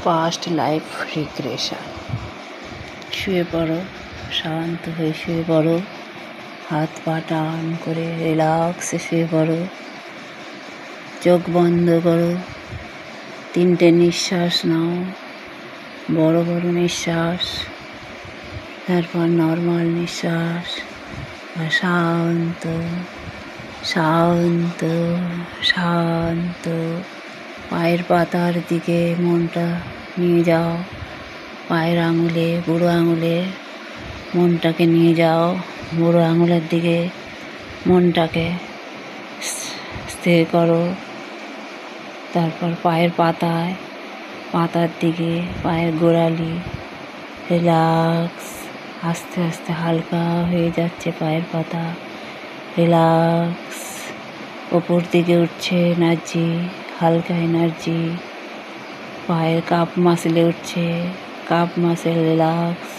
Past life regression. শুয়ে পড়ো, শান্ত হয়ে শুয়ে পড়ো, হাত পা টান করে রিল্যাক্সে শুয়ে পড়ো, চোখ বন্ধ করো, 3টে নিঃশ্বাস নাও, বড় বড় নিঃশ্বাস, তারপর নর্মাল নিঃশ্বাস। শান্ত শান্ত শান্ত। পায়ের পাতার দিকে মনটা নিয়ে যাও, পায়ের আঙুলে বুড়ো আঙুলে মনটাকে নিয়ে যাও, বুড়ো আঙুলের দিকে মনটাকে স্থির করো। তারপর পায়ের পাতার দিকে পায়ের গোড়ালি রিল্যাক্স, আস্তে আস্তে হালকা হয়ে যাচ্ছে পায়ের পাতা, রিল্যাক্স। ওপর দিকে উঠছে এনার্জি, হালকা এনার্জি, পায়ের কাপ মাসেলে উঠছে, কাপ মাসেল রিল্যাক্স,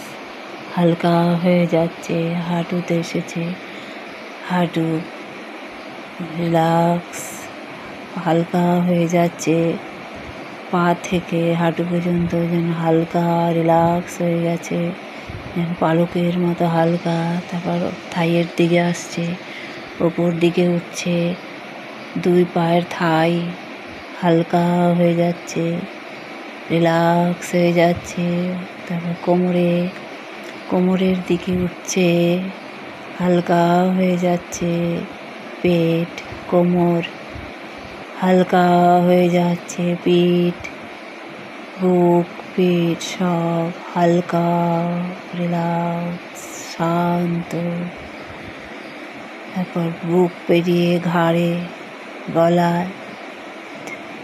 হালকা হয়ে যাচ্ছে। হাঁটুতে এসেছে, হাঁটু রিল্যাক্স, হালকা হয়ে যাচ্ছে। পা থেকে হাঁটু পর্যন্ত যেন হালকা রিল্যাক্স হয়ে গেছে, যেন পালকের মতো হালকা। তারপর থাইয়ের দিকে আসছে, ওপর দিকে উঠছে, 2 পায়ের থাই হালকা হয়ে যাচ্ছে, রিল্যাক্স হয়ে যাচ্ছে। তারপর কোমরের দিকে উঠছে, হালকা হয়ে যাচ্ছে। পেট, কোমর হালকা হয়ে যাচ্ছে, পিঠ, বুক, পিঠ সব হালকা, রিল্যাক্স, শান্ত। তারপর বুক পেরিয়ে ঘাড়ে, গলায়,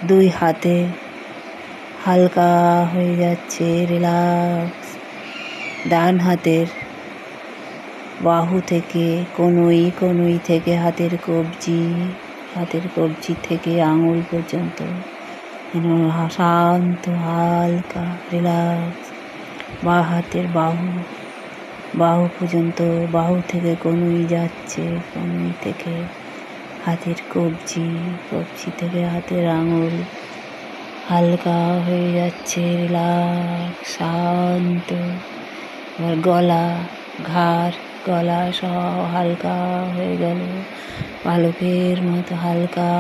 2 হাতে হালকা হয়ে যাচ্ছে, রিল্যাক্স। ডান হাতের বাহু থেকে কনুই থেকে হাতের কবজি থেকে আঙুল পর্যন্ত যেন শান্ত, হালকা, রিল্যাক্স। বাঁ হাতের বাহু পর্যন্ত, বাহু থেকে কনুই যাচ্ছে, কনুই থেকে হাতের কবজি থেকে হাতের আঙুল হালকা হয়ে যাচ্ছে, রিল্যাক্স, শান্ত। এবার গলা সব হালকা হয়ে গেল, পালকের মতো হালকা।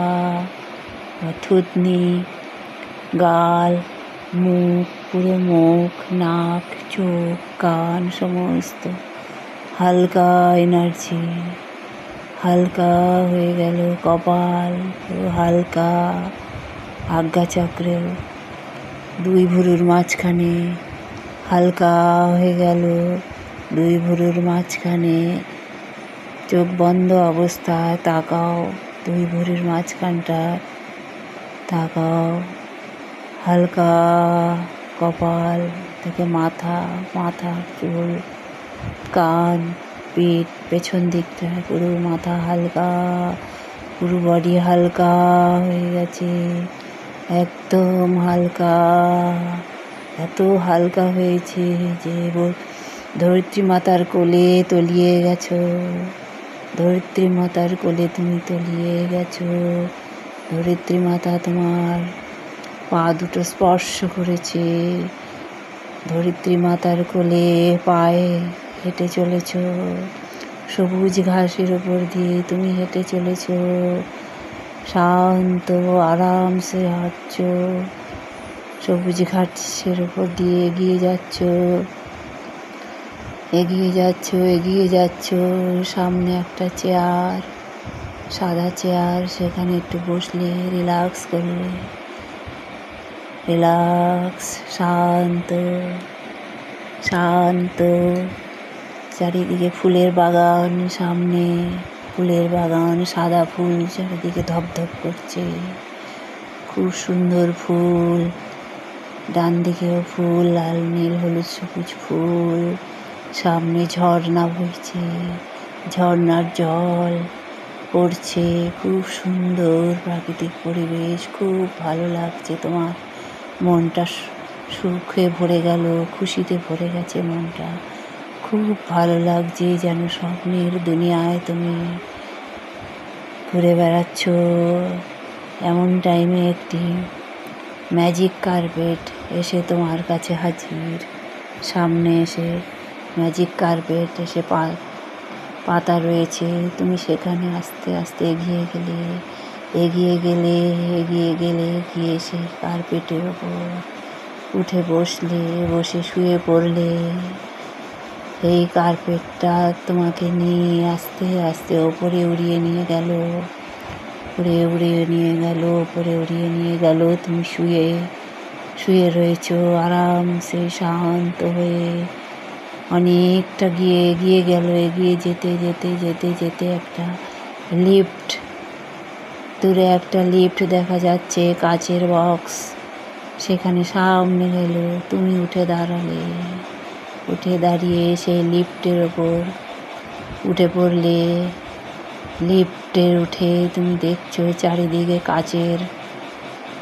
থুতনি, গাল, মুখ, পুরো মুখ, নাক, চোখ, কান সমস্ত হালকা এনার্জি, হালকা হয়ে গেল। কপাল পুরো হালকা, আজ্ঞাচক্রে 2 ভুরুর মাঝখানে হালকা হয়ে গেল, 2 ভুরুর মাঝখানে। চোখ বন্ধ অবস্থায় তাকাও, 2 ভুরুর মাঝখানটা তাকাও, হালকা। কপাল থেকে মাথা, চুল, কান, পিঠ, পেছন দিকটা পুরো মাথা হালকা, পুরো বডি হালকা হয়ে গেছে, একদম হালকা। এত হালকা হয়েছে যে ধরিত্রী মাতার কোলে তলিয়ে গেছো, ধরিত্রী মাতার কোলে তুমি তলিয়ে গেছো। ধরিত্রী মাতা তোমার পা দুটো স্পর্শ করেছে, ধরিত্রী মাতার কোলে পায়ে হেঁটে চলেছ, সবুজ ঘাসের ওপর দিয়ে তুমি হেঁটে চলেছ, শান্ত আরামসে হাঁটছ, সবুজ ঘাসের ওপর দিয়ে এগিয়ে যাচ্ছ। সামনে একটা চেয়ার, সাদা চেয়ার, সেখানে একটু বসলে রিল্যাক্স করলে, রিল্যাক্স, শান্ত। চারিদিকে ফুলের বাগান, সামনে ফুলের বাগান, সাদা ফুল চারিদিকে ধপধপ করছে, খুব সুন্দর ফুল। ডান দিকেও ফুল, লাল, নীল, হলুদ, সবুজ ফুল। সামনে ঝর্ণা বইছে, ঝর্ণার জল পড়ছে, খুব সুন্দর প্রাকৃতিক পরিবেশ, খুব ভালো লাগছে। তোমার মনটা সুখে ভরে গেল, খুশিতে ভরে গেছে মনটা, খুব ভালো লাগছে, যেন স্বপ্নের দুনিয়ায় তুমি ঘুরে বেড়াচ্ছ। এমন টাইমে একটি ম্যাজিক কার্পেট এসে তোমার কাছে হাজির। সামনে এসে ম্যাজিক কার্পেট এসে পাতা রয়েছে। তুমি সেখানে আস্তে আস্তে এগিয়ে গেলে গিয়ে সেই কার্পেটের ওপর উঠে বসলে, বসে শুয়ে পড়লে। এই কার্পেটটা তোমাকে নিয়ে আস্তে আস্তে ওপরে উড়িয়ে নিয়ে গেল, ওপরে উড়িয়ে নিয়ে গেল। তুমি শুয়ে রয়েছো আরামসে শান্ত হয়ে। অনেকটা এগিয়ে যেতে একটা লিফট, দূরে একটা লিফট দেখা যাচ্ছে, কাচের বক্স। সেখানে সামনে গেল, তুমি উঠে দাঁড়িয়ে সেই লিফটের ওপর উঠে পড়লে। উঠে তুমি দেখছো চারিদিকে কাচের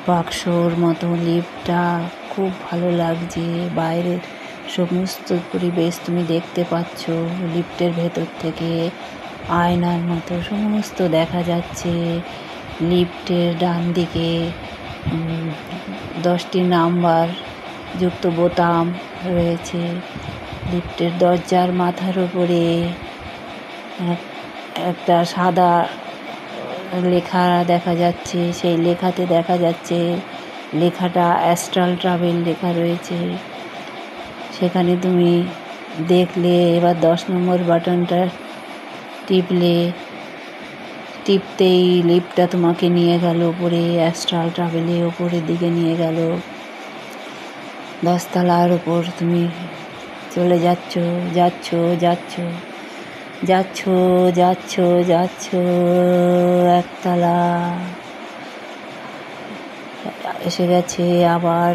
বাক্সর মতো লিফটটা। খুব ভালো লাগছে, বাইরের সমস্ত পরিবেশ তুমি দেখতে পাচ্ছ। লিফটের ভেতর থেকে আয়নার মতো সমস্ত দেখা যাচ্ছে। লিফটের ডান দিকে 10টি নাম্বার যুক্ত বোতাম রয়েছে। লিফটের দরজার মাথার উপরে একটা সাদা লেখা দেখা যাচ্ছে। সেই লেখাতে দেখা যাচ্ছে, লেখাটা অ্যাস্ট্রাল ট্রাভেল লেখা রয়েছে। সেখানে তুমি দেখলে, এবার 10 নম্বর বাটনটা টিপতেই লিফটটা তোমাকে নিয়ে গেল উপরে, অ্যাস্ট্রাল ট্রাভেলে ওপরের দিকে নিয়ে গেল। 10 তলার ওপর তুমি চলে যাচ্ছ। একতলা এসে গেছে, আবার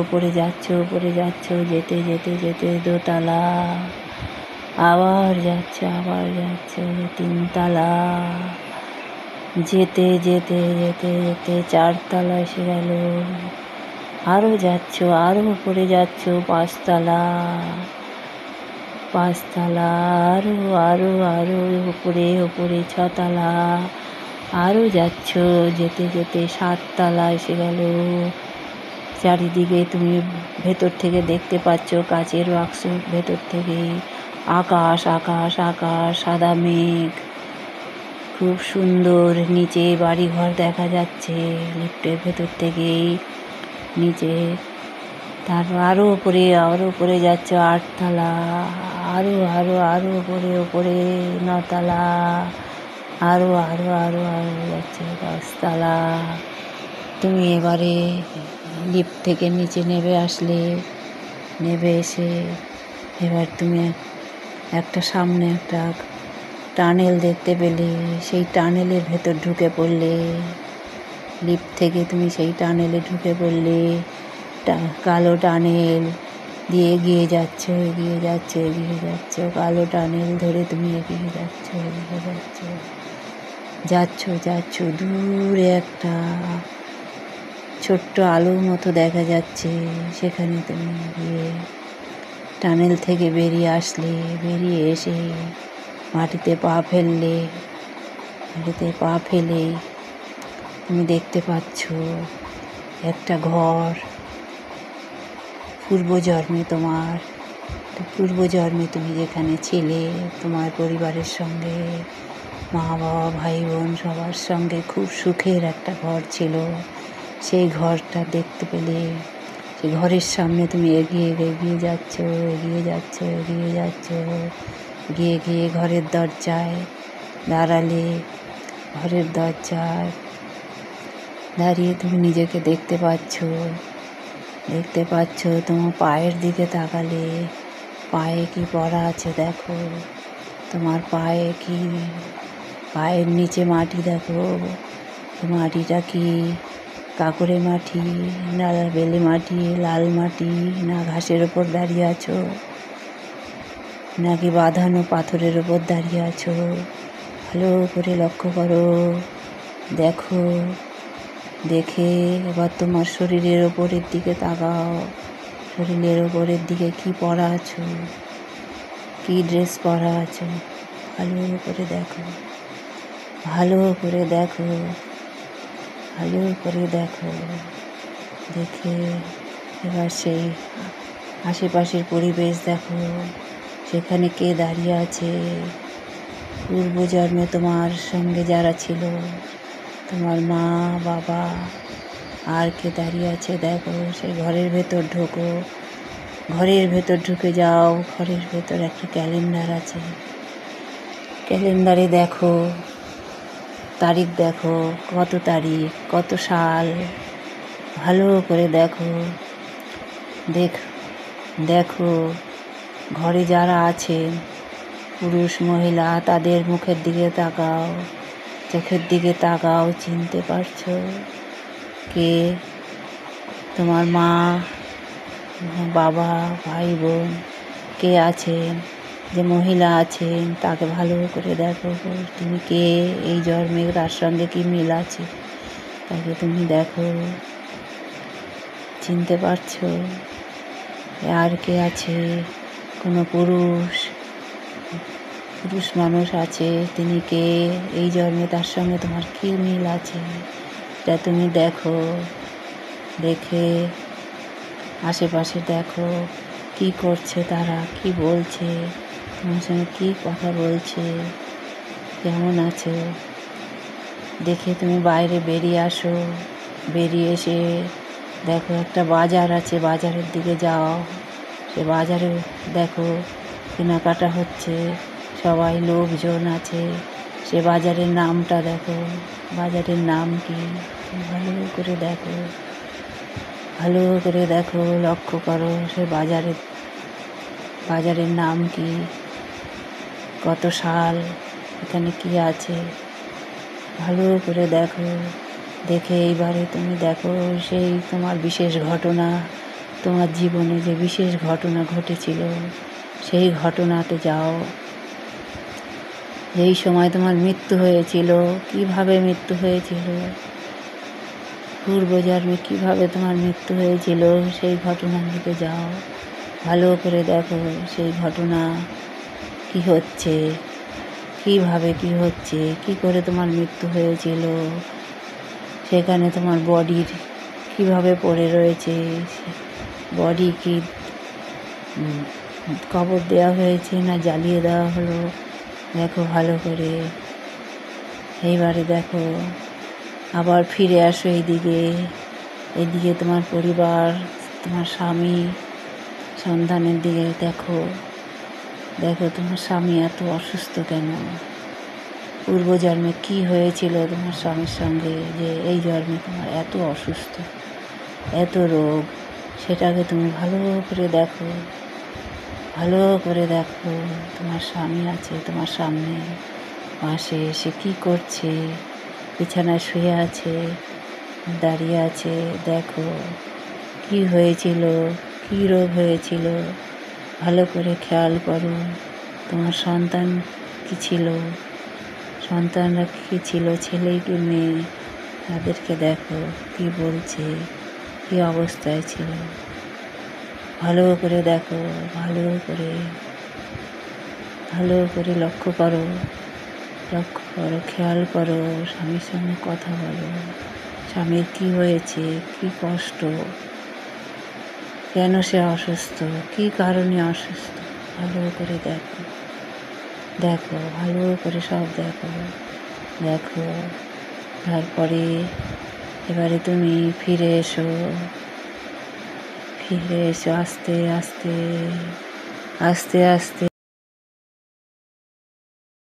উপরে যাচ্ছ। যেতে দোতলা, আবার যাচ্ছ 3 তলা। যেতে 4 তলা এসে গেল। আরো উপরে যাচ্ছ 5 তলা, আরো উপরে 6 তলা। আরো যাচ্ছ, যেতে 7 তলা এসে গেল। চারিদিকে তুমি ভেতর থেকে দেখতে পাচ্ছ, কাচের বাক্স ভেতর থেকে আকাশ, সাদা মেঘ, খুব সুন্দর। নিচে বাড়িঘর দেখা যাচ্ছে লিফটের ভেতর থেকেই নিচে। তারপর আরো উপরে যাচ্ছ 8 তলা, আরো উপরে 9 তলা, আরো যাচ্ছে 10 তলা। তুমি এবারে লিফট থেকে নিচে নেমে এসে এবার তুমি সামনে একটা টানেল দেখতে পেলে। সেই টানেলের ভেতর ঢুকে পড়লে। লিফট থেকে তুমি সেই টানেলে ঢুকে পড়লে। কালো টানেল দিয়ে এগিয়ে যাচ্ছ। কালো টানেল ধরে তুমি এগিয়ে যাচ্ছ। দূরে একটা ছোট্ট আলোর মতো দেখা যাচ্ছে। সেখানে তুমি গিয়ে টানেল থেকে বেরিয়ে এসে মাটিতে পা ফেলে তুমি দেখতে পাচ্ছ একটা ঘর। পূর্বজন্মে তুমি যেখানে ছিলে, তোমার পরিবারের সঙ্গে, মা বাবা ভাই বোন সবার সঙ্গে খুব সুখের একটা ঘর ছিল। সেই ঘরটা দেখতে পেলে। সেই ঘরের সামনে তুমি এগিয়ে যাচ্ছ। গিয়ে ঘরের দরজায় দাঁড়ালে। ঘরের দরজায় দাঁড়িয়ে তুমি নিজেকে দেখতে পাচ্ছ। তোমার পায়ের দিকে তাকালে, পায়ে কি পরা আছে দেখো। তোমার পায়ের নিচে মাটি দেখো। মাটিটা কি কাঁকড়ে মাটি, না বেলে মাটি, লাল মাটি, না ঘাসের ওপর দাঁড়িয়ে আছো, নাকি বাঁধানো পাথরের ওপর দাঁড়িয়ে আছো? ভালো করে লক্ষ্য করো, দেখে এবার তোমার শরীরের ওপরের দিকে তাকাও। শরীরের ওপরের দিকে কি পরা আছো, কি ড্রেস পরা আছো, ভালো করে দেখো। দেখে এবার সেই আশেপাশের পরিবেশ দেখো, সেখানে কে দাঁড়িয়ে আছে, পূর্বজন্মে তোমার সঙ্গে যারা ছিল, তোমার মা বাবা, আর কে দাঁড়িয়ে আছে দেখো। সেই ঘরের ভেতর ঢোকো, ঘরের ভেতর ঢুকে যাও। ঘরের ভেতর একটা ক্যালেন্ডার আছে, ক্যালেন্ডারে দেখো তারিখ, দেখো কত তারিখ, কত সাল, ভালো করে দেখো। দেখো ঘরে যারা আছেন, পুরুষ মহিলা, তাদের মুখের দিকে তাকাও, চোখের দিকে তাকাও। চিনতে পারছো কে? তোমার মা, বাবা, ভাই বোন কে আছেন? যে মহিলা আছেন তাকে ভালো করে দেখো, তুমি কে, এই জন্মে তার সঙ্গে কি মিল আছে তাকে তুমি দেখো। চিনতে পারছো? আর কে আছে? কোনো পুরুষ মানুষ আছে, তিনি কে, এই জন্মে তার সঙ্গে তোমার কী মিল আছে তা তুমি দেখো। দেখে আশেপাশে দেখো কি করছে তারা, কি বলছে, তোমার সঙ্গে কী কথা বলছে, কেমন আছো। দেখে তুমি বাইরে বেরিয়ে আসো। বেরিয়ে এসে দেখো একটা বাজার আছে, বাজারের দিকে যাও। সে বাজারে দেখো কেনাকাটা হচ্ছে, সবাই লোকজন আছে। সে বাজারের নামটা দেখো, বাজারের নাম কি ভালো করে দেখো, ভালো করে দেখো, লক্ষ্য করো সে বাজারের নাম কি, কত সাল, এখানে কি আছে ভালো করে দেখো। দেখে এইবারে তুমি দেখো সেই তোমার বিশেষ ঘটনা, তোমার জীবনে যে বিশেষ ঘটনা ঘটেছিল সেই ঘটনাতে যাও। যেই সময় তোমার মৃত্যু হয়েছিল, কিভাবে মৃত্যু হয়েছিল, পূর্বজন্মে কিভাবে তোমার মৃত্যু হয়েছিল, সেই ঘটনার দিকে যাও। ভালো করে দেখো সেই ঘটনা কি হচ্ছে, কিভাবে কি হচ্ছে, কি করে তোমার মৃত্যু হয়েছিল, সেখানে তোমার বডির কিভাবে পড়ে রয়েছে, বডি কি কবর দেওয়া হয়েছে না জ্বালিয়ে দেওয়া হলো, দেখো ভালো করে। এইবারে দেখো আবার ফিরে আসো এইদিকে তোমার পরিবার, তোমার স্বামী, সন্তানের দিকে দেখো। দেখো তোমার স্বামী এত অসুস্থ কেন, পূর্বজন্মে কি হয়েছিল তোমার স্বামীর সঙ্গে যে এই জন্মে তোমার এত অসুস্থ, এত রোগ, সেটাকে তুমি ভালো করে দেখো। ভালো করে দেখো তোমার স্বামী আছে তোমার সামনে, পাশে, সে কী করছে, বিছানায় শুয়ে আছে, দাঁড়িয়ে আছে, দেখো কি হয়েছিল, কী রোগ হয়েছিল, ভালো করে খেয়াল করো। তোমার সন্তান কি ছিল, সন্তানরা কী ছিল, ছেলে কি মেয়ে, তাদেরকে দেখো কি বলছে, কী অবস্থায় ছিল, ভালো করে দেখো। ভালো করে লক্ষ্য করো, খেয়াল করো। স্বামীর সঙ্গে কথা বলো, স্বামীর কী হয়েছে, কী কষ্ট, কেন সে অসুস্থ, কী কারণে অসুস্থ, ভালো করে দেখো ভালো করে সব দেখো। তারপরে এবারে তুমি ফিরে এসো আস্তে আস্তে।